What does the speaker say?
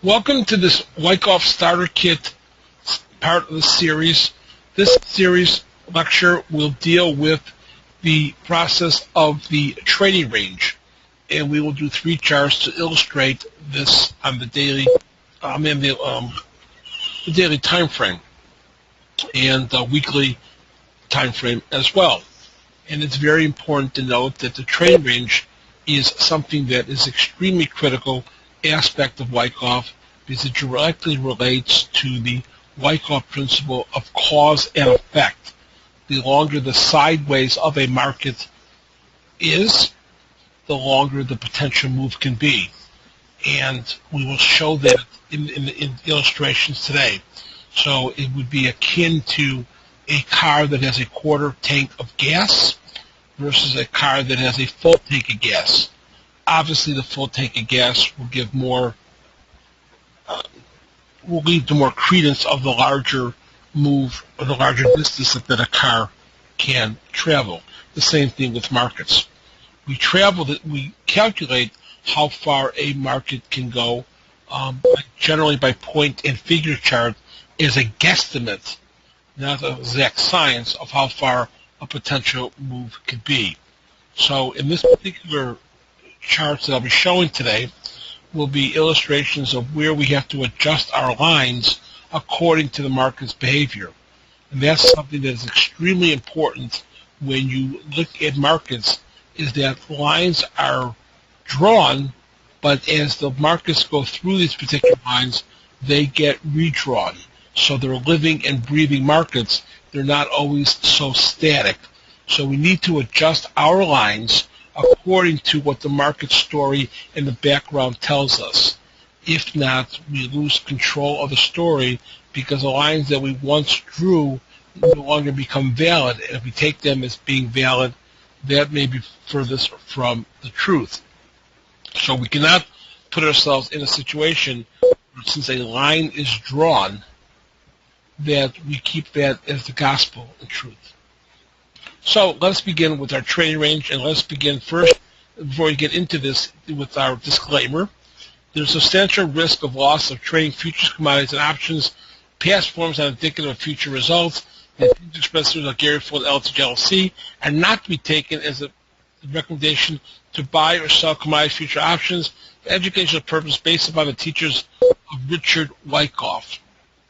Welcome to this Wyckoff Starter Kit part of the series. This series lecture will deal with the process of the trading range, and we will do 3 charts to illustrate this on the daily, the daily time frame and the weekly time frame as well. And it's very important to note that the trading range is something that is extremely critical aspect of Wyckoff because it directly relates to the Wyckoff principle of cause and effect. The longer the sideways of a market is, the longer the potential move can be. And we will show that in illustrations today. So it would be akin to a car that has a quarter tank of gas versus a car that has a full tank of gas. Obviously, the full tank of gas will give more, will lead to more credence of the larger move or the larger distance that a car can travel. The same thing with markets. We calculate how far a market can go, generally by point and figure chart, as a guesstimate, not an exact science of how far a potential move could be. So in this particular charts that I'll be showing today will be illustrations of where we have to adjust our lines according to the market's behavior. And that's something that is extremely important when you look at markets, is that lines are drawn, but as the markets go through these particular lines, they get redrawn. So they're living and breathing markets. They're not always so static. So we need to adjust our lines according to what the market story in the background tells us. If not, we lose control of the story because the lines that we once drew no longer become valid. And if we take them as being valid, that may be furthest from the truth. So we cannot put ourselves in a situation where, since a line is drawn, that we keep that as the gospel and truth. So let's begin with our trading range, and let's begin first, before we get into this, with our disclaimer. There's substantial risk of loss of trading futures, commodities, and options. Past forms are indicative of future results. The opinions expressed through Gary Ford LTG LLC are not to be taken as a recommendation to buy or sell commodity future options for educational purposes based upon the teachers of Richard Wyckoff.